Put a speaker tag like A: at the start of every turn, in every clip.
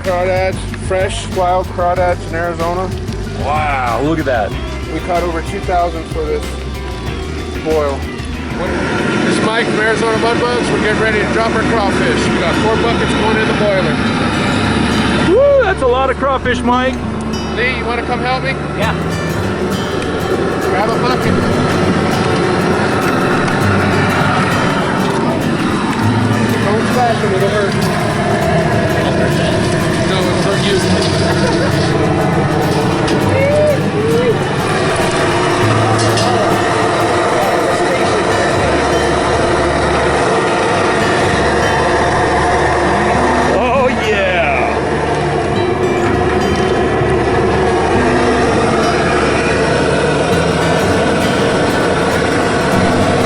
A: crawdads, fresh wild crawdads in Arizona.
B: Wow, look at that.
A: We caught over 2,000 for this boil. This is Mike from Arizona Mudbugs. We're getting ready to drop our crawfish. We got 4 buckets going in the boiler.
B: Woo, that's a lot of crawfish, Mike.
A: Lee, you want to come help me?
C: Yeah.
A: Grab a bucket. Don't splash it, it'll hurt. No, it'll hurt you.
B: Oh yeah!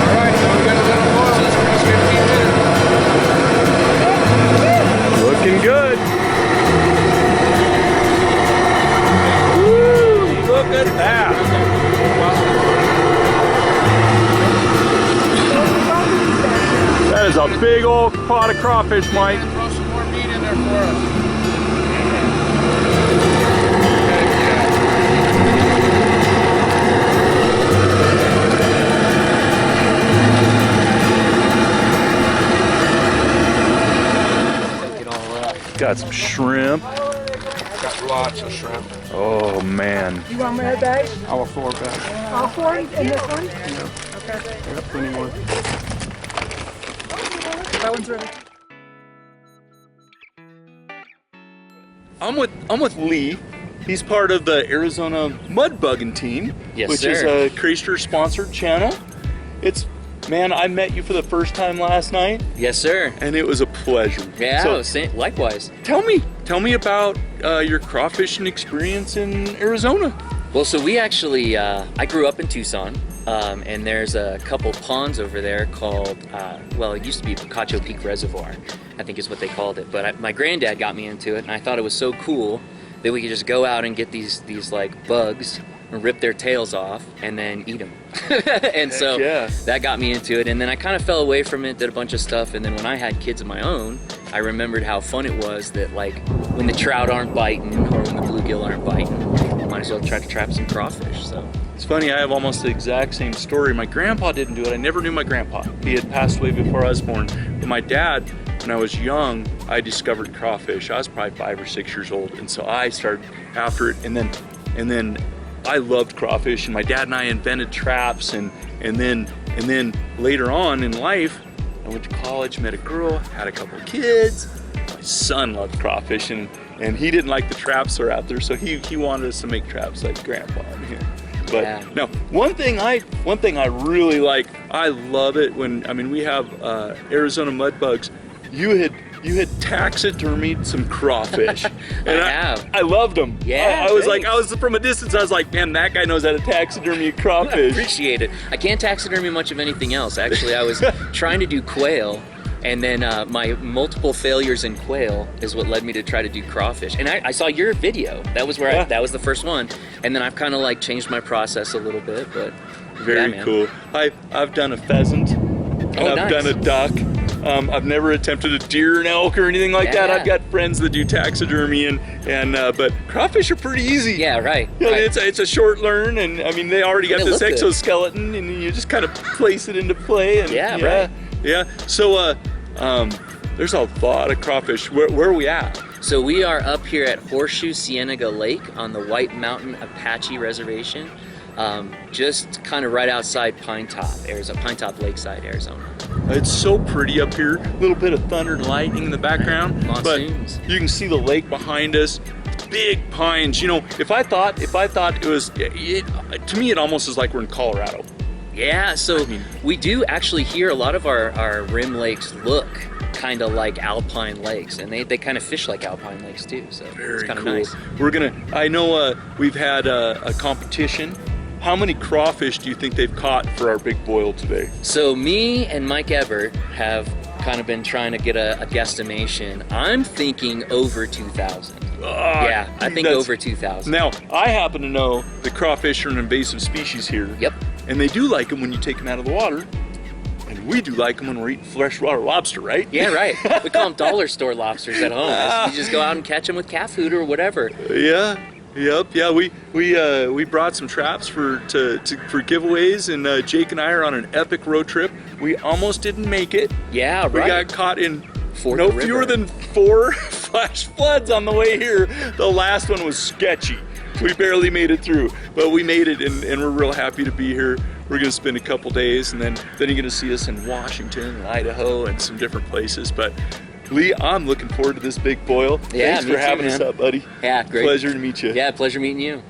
A: Alright, so we got a little boil. This is 15 minutes.
B: Looking good. Woo, look at that. That is a big old pot of crawfish, Mike.
A: Throw some more meat in there for us.
C: Take it all up.
B: Got some shrimp.
A: Got lots of shrimp.
B: Oh man.
D: You want my bag?
A: All 4 bags.
D: All 4 in this one?
A: Yeah. I got plenty more.
D: That one's ready.
B: I'm with Lee. He's part of the Arizona Mudbugging team,
C: Yes,
B: which
C: sir.
B: is a Crayster sponsored channel. Man, I met you for the first time last night,
C: Yes, sir.
B: and it was a pleasure.
C: Yeah,
B: So
C: likewise.
B: tell me about your crawfishing experience in Arizona.
C: Well, so we actually, I grew up in Tucson, and there's a couple ponds over there called, well, it used to be Picacho Peak Reservoir, I think is what they called it. But my granddad got me into it, and I thought it was so cool that we could just go out and get these like bugs and rip their tails off and then eat them. And so
B: yeah.
C: that got me into it, and then I kind of fell away from it, did a bunch of stuff, and then when I had kids of my own, I remembered how fun it was that, like, when the trout aren't biting or when the bluegill aren't biting, you might as well try to trap some crawfish. So
B: It's funny, I have almost the exact same story. My grandpa didn't do it. I never knew my grandpa. He had passed away before I was born. But my dad, when I was young, I discovered crawfish. I was probably 5 or 6 years old, and so I started after it, and then I loved crawfish, and my dad and I invented traps, and then later on in life, I went to college, met a girl, had a couple of kids. My son loved crawfish, and he didn't like the traps that are out there, so he wanted us to make traps like Grandpa and him. But
C: yeah.
B: now, one thing I really like, I love it when, I mean, we have Arizona Mudbugs. You had taxidermied some crawfish. And I loved them.
C: Yeah,
B: I was from a distance, I was like, man, that guy knows how to taxidermy a crawfish.
C: Appreciate it. I can't taxidermy much of anything else. Actually, I was trying to do quail, and then my multiple failures in quail is what led me to try to do crawfish. And I saw your video. That was where that was the first one. And then I've kind of like changed my process a little bit, but
B: Very cool. I've done a pheasant, and I've done a duck. I've never attempted a deer, an elk, or anything like that. I've got friends that do taxidermy, but crawfish are pretty easy.
C: Yeah, right.
B: You know,
C: right.
B: It's a short learn, and I mean they already got this exoskeleton, and you just kind of place it into play. And
C: right.
B: Yeah. So there's a lot of crawfish. Where are we at?
C: So we are up here at Horseshoe Cienega Lake on the White Mountain Apache Reservation, just kind of right outside Pinetop Lakeside, Arizona.
B: It's so pretty up here. A little bit of thunder and lightning in the background,
C: Monsoons.
B: but you can see the lake behind us. Big pines. You know, if I thought it was, to me it almost is like we're in Colorado.
C: Yeah, so we do actually hear a lot of our rim lakes look kind of like alpine lakes, and they kind of fish like alpine lakes too, so it's kind of
B: cool.
C: nice.
B: I know we've had a competition. How many crawfish do you think they've caught for our big boil today?
C: So me and Mike Everett have kind of been trying to get a guesstimation. I'm thinking over 2,000. Yeah, I think over 2,000.
B: Now, I happen to know that crawfish are an invasive species here.
C: Yep.
B: And they do like them when you take them out of the water and we do like them when we're eating freshwater lobster, right?
C: Yeah, right. We call them dollar store lobsters at home. You just go out and catch them with cat food or whatever.
B: Yeah. Yep. Yeah. We brought some traps for giveaways, and Jake and I are on an epic road trip. We almost didn't make it.
C: Yeah, right.
B: We got caught in
C: Ford
B: no
C: River.
B: fewer than 4 flash floods on the way here. The last one was sketchy. We barely made it through, but we made it, and we're real happy to be here. We're gonna spend a couple days, and then you're gonna see us in Washington and Idaho and some different places. But Lee, I'm looking forward to this big boil.
C: Yeah,
B: Thanks
C: me
B: for
C: too,
B: having us
C: man.
B: up, buddy.
C: Yeah, great.
B: Pleasure to meet you.
C: Yeah, pleasure meeting you.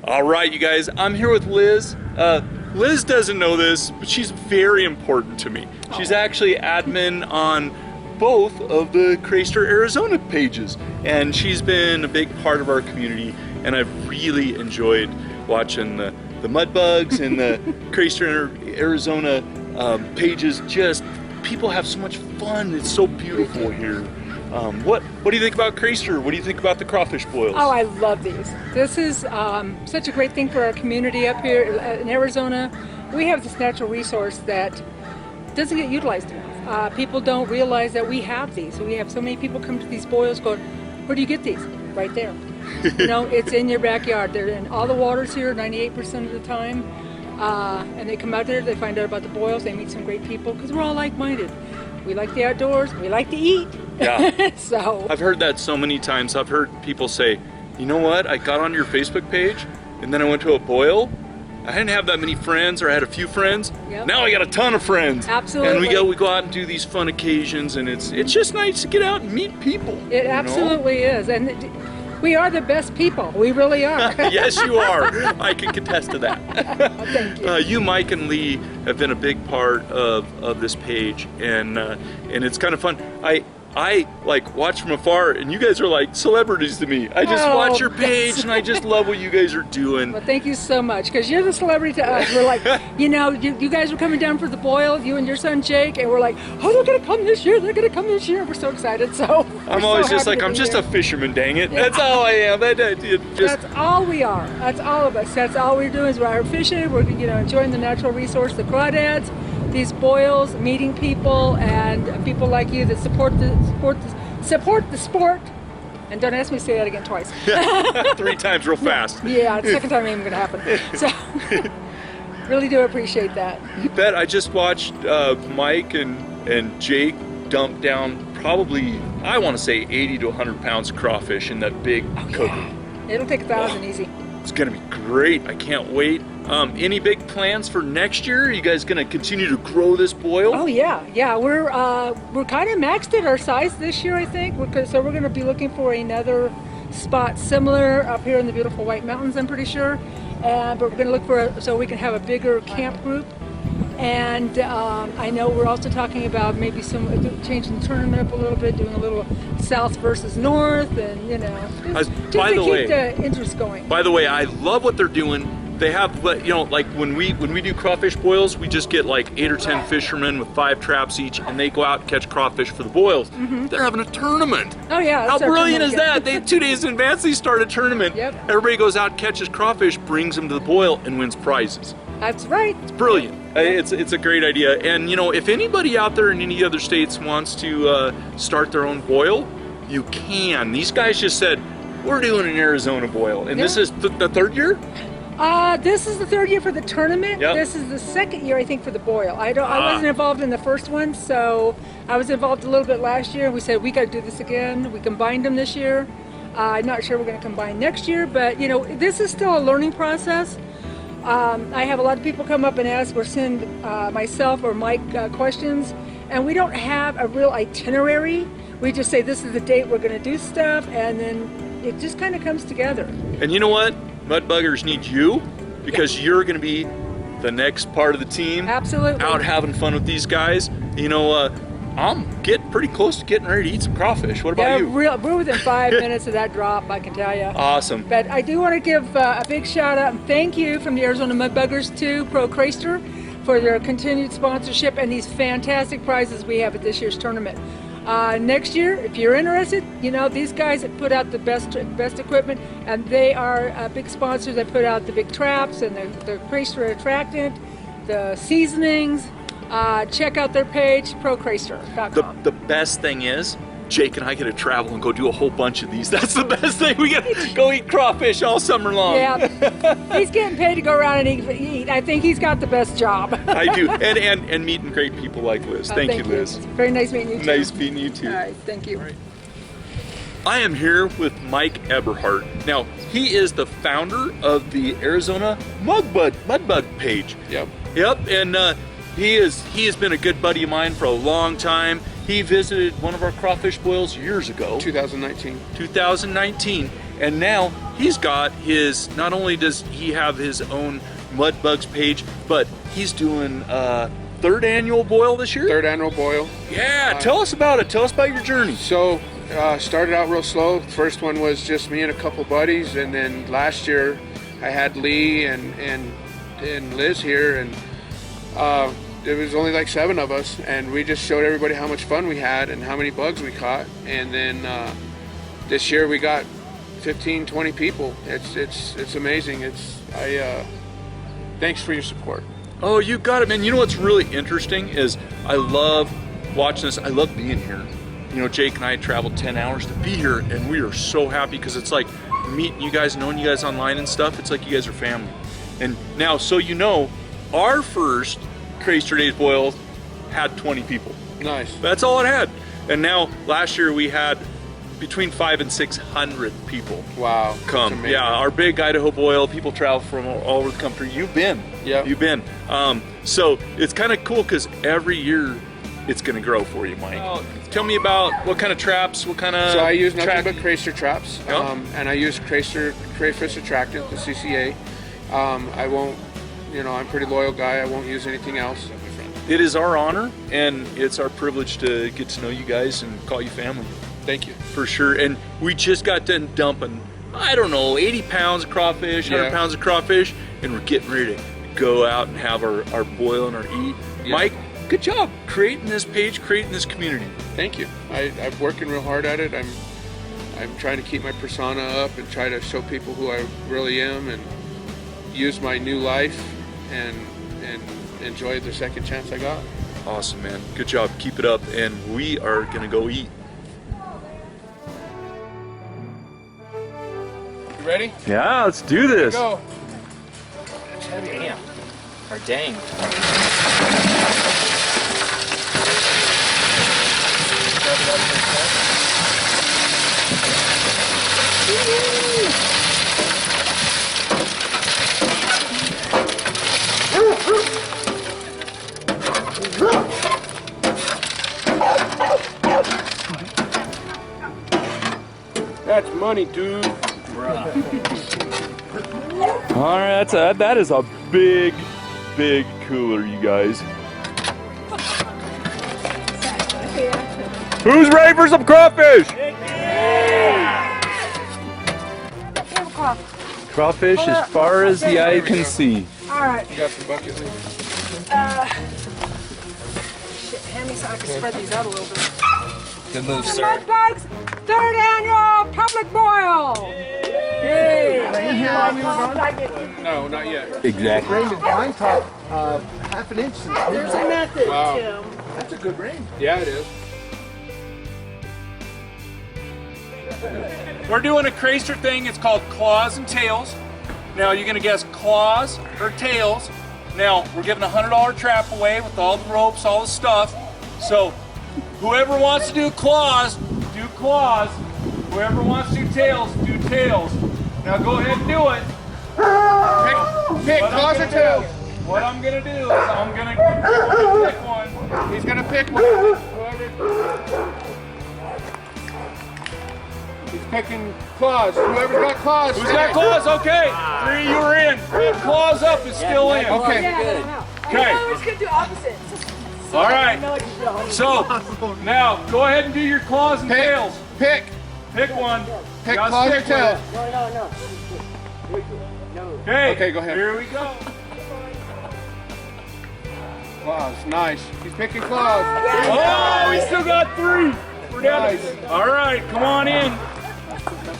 B: All right, you guys, I'm here with Liz. Liz doesn't know this, but she's very important to me. She's actually admin on both of the Crayster, Arizona pages, and she's been a big part of our community, and I've really enjoyed watching the mud bugs and the Crayster, Arizona pages. Just people have so much fun. It's so beautiful here. What do you think about Crayster? What do you think about the crawfish boils?
D: Oh, I love these. This is such a great thing for our community up here in Arizona. We have this natural resource that doesn't get utilized enough. People don't realize that we have these. We have so many people come to these boils going, where do you get these? Right there. You know, it's in your backyard. They're in all the waters here 98% of the time. And they come out there, they find out about the boils, they meet some great people, because we're all like-minded. We like the outdoors, we like to eat.
B: Yeah.
D: So
B: I've heard that so many times. I've heard people say, you know what, I got on your Facebook page, and then I went to a boil. I didn't have that many friends, or I had a few friends.
D: Yep.
B: Now I got a ton of friends.
D: Absolutely.
B: And we go out and do these fun occasions, and it's just nice to get out and meet people.
D: It absolutely is. And we are the best people. We really are.
B: Yes, you are. I can contest to that.
D: Thank you.
B: You, Mike, and Lee have been a big part of this page, and it's kind of fun. I like watch from afar, and you guys are like celebrities to me. I just watch your page, and I just love what you guys are doing.
D: Well, thank you so much, because you're the celebrity to us. We're like, you know, you guys were coming down for the boil, you and your son Jake, and we're like, oh, they're gonna come this year. They're gonna come this year. We're so excited. So
B: I'm always just like, I'm just a fisherman, dang it. That's all I am.
D: That's all we are. That's all of us. That's all we're doing is we're out fishing. We're enjoying the natural resource, the crawdads, these boils, meeting people, and people like you that support the sport. And don't ask me to say that again twice.
B: 3 times real fast.
D: Yeah, the second time ain't even gonna happen. So really do appreciate that.
B: You bet. I just watched Mike and Jake dump down probably, I want to say 80 to 100 pounds of crawfish in that big cooker.
D: It'll take 1,000 easy.
B: It's gonna be great. I can't wait. Any big plans for next year? Are you guys gonna continue to grow this boil?
D: Oh yeah. We're kind of maxed at our size this year, I think. So we're gonna be looking for another spot similar up here in the beautiful White Mountains, I'm pretty sure. But we're gonna look so we can have a bigger camp group. And I know we're also talking about maybe changing the tournament up a little bit, doing a little south versus north, and just to keep the interest going.
B: By the way, I love what they're doing. They have, like when we do crawfish boils, we just get like 8 or 10 fishermen with 5 traps each, and they go out and catch crawfish for the boils. Mm-hmm. They're having a tournament.
D: Oh yeah.
B: How brilliant is that? They 2 days in advance they start a tournament.
D: Yep.
B: Everybody goes out, catches crawfish, brings them to the boil, and wins prizes.
D: That's right.
B: It's brilliant. It's a great idea. And if anybody out there in any other states wants to start their own boil, you can. These guys just said, we're doing an Arizona boil, and this is the 3rd year.
D: This is the 3rd year for the tournament.
B: Yep.
D: This is the 2nd year, I think, for the boil. I wasn't involved in the first one, so I was involved a little bit last year. We said we got to do this again. We combined them this year. I'm not sure we're going to combine next year, but this is still a learning process. I have a lot of people come up and ask or send myself or Mike questions, and we don't have a real itinerary. We just say this is the date we're going to do stuff, and then it just kind of comes together.
B: And you know what? Mudbuggers need you, because you're going to be the next part of the team.
D: Absolutely.
B: Out having fun with these guys. I'm getting pretty close to getting ready to eat some crawfish. What about you?
D: We're within 5 minutes of that drop, I can tell you.
B: Awesome.
D: But I do want to give a big shout out and thank you from the Arizona Mudbuggers to Pro Crayster for their continued sponsorship and these fantastic prizes we have at this year's tournament. Next year, if you're interested, these guys that put out the best equipment, and they are big sponsors. They put out the big traps and the Crayster attractant, the seasonings, check out their page, procrayster.com.
B: The best thing is, Jake and I get to travel and go do a whole bunch of these. That's the best thing. We get to go eat crawfish all summer long.
D: Yeah, he's getting paid to go around and eat. I think he's got the best job.
B: I do, and meeting great people like Liz. Thank you, Liz.
D: Very nice meeting you too.
B: Nice meeting you too.
D: All right, thank you.
B: I am here with Mike Eberhardt. Now, he is the founder of the Arizona Mudbug page. Yep, and he has been a good buddy of mine for a long time. He visited one of our crawfish boils years ago. 2019. And now he's got his, not only does he have his own Mudbugs page, but he's doing third annual boil this year?
A: Third annual boil.
B: Yeah, tell us about it. Tell us about your journey.
A: So, started out real slow. First one was just me and a couple buddies, and then last year I had Lee and Liz here, and there was only like 7 of us, and we just showed everybody how much fun we had and how many bugs we caught. And then this year we got 15, 20 people. It's amazing. Thanks for your support.
B: Oh, you got it, man. You know what's really interesting is I love watching this. I love being here. You know, Jake and I traveled 10 hours to be here, and we are so happy because it's like meeting you guys, knowing you guys online and stuff. It's like you guys are family. And now, so you know, our first Crayster Days boil had 20 people.
A: Nice.
B: That's all it had. And now, last year we had between 500 and 600 people.
A: Wow.
B: Come. Yeah, our big Idaho boil, people travel from all over the country. You've been.
A: Yeah.
B: You've been. So it's kind of cool because every year it's going to grow for you, Mike. Tell me about what kind of traps, what kind of...
A: So I use nothing but Crayster traps,
B: Yep.
A: and I use Crayfish Attractant, the CCA. I won't, you know, I'm a pretty loyal guy. I won't use anything else.
B: It is our honor, and it's our privilege to get to know you guys and call you family.
A: Thank you.
B: For sure. And we just got done dumping, I don't know, 80 pounds of crawfish, 100 pounds of crawfish, and we're getting ready to go out and have our boil and our eat.
A: Yeah.
B: Mike, good job creating this page, creating this community.
A: Thank you. I'm working real hard at it. I'm trying to keep my persona up and try to show people who I really am and use my new life and enjoy the second chance I got.
B: Awesome, man. Good job. Keep it up, and we are going to go eat.
A: You ready?
B: Yeah, let's do this.
A: Go.
C: Damn. Or dang.
A: That's money, dude.
B: All right, that is a big cooler, you guys. Who's ready for some crawfish? Crawfish as far as the eye can see.
D: All right.
A: You got some buckets?
D: Shit, hand me so I can spread these out a little bit.
C: Good move, sir.
D: Mudbugs, third annual public boil. Yay!
A: No, not yet.
B: Exactly.
E: Rain is blind top half an inch.
D: There's a method,
A: Wow.
D: Tim.
E: That's a good rain.
A: Yeah, it is.
B: We're doing a Crayster thing. It's called claws and tails. Now you're gonna guess claws or tails. Now we're giving a $100 trap away with all the ropes, all the stuff. So whoever wants to do claws, do claws. Whoever wants to do tails, do tails. Now go ahead and do it.
A: Pick claws or tails.
B: What I'm gonna do is I'm gonna pick one.
A: He's gonna pick one. He's picking claws. Whoever's got claws.
B: Who's got claws? Okay. 3, you were in. Claws up is still in.
A: Okay.
C: Good.
B: Okay.
D: We're just gonna do opposites.
B: All right. So now go ahead and do your claws and tails.
A: Pick.
B: Pick one.
A: Pick
B: Gotta
A: claws or
B: stick with
A: tails.
B: it.
E: No.
B: Okay.
A: Okay, go ahead.
B: Here we go.
A: Claws. Nice. He's picking claws.
B: Oh, we still got 3. We're down. All right, come on in.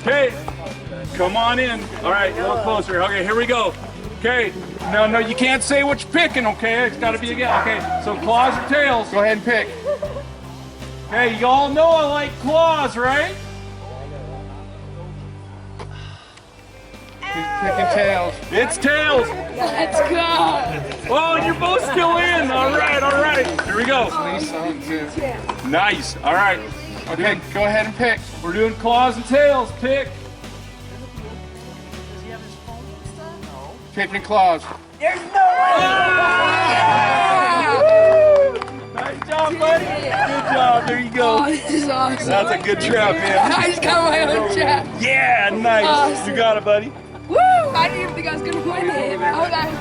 B: Okay, come on in. All right, a little closer. Okay, here we go.
F: Okay, no, you can't say what you're picking, okay? It's gotta be a guess. Okay, so claws or tails?
A: Go ahead and pick.
F: Hey, y'all know I like claws, right?
A: He's picking tails.
F: It's tails.
G: Let's go.
F: Oh, you're both still in. All right. Here we go.
A: Lee's on too.
F: Nice. All right.
A: Okay, go ahead and pick.
F: We're doing claws and tails. Pick.
A: Picking claws.
F: Nice job, buddy. Good job. There you go.
G: Oh, this is awesome.
F: That's a good trap, man.
G: I just got my own trap.
F: Yeah, nice.
G: Awesome.
F: You got it, buddy.
G: Woo! I didn't even think I was gonna win it. I was like,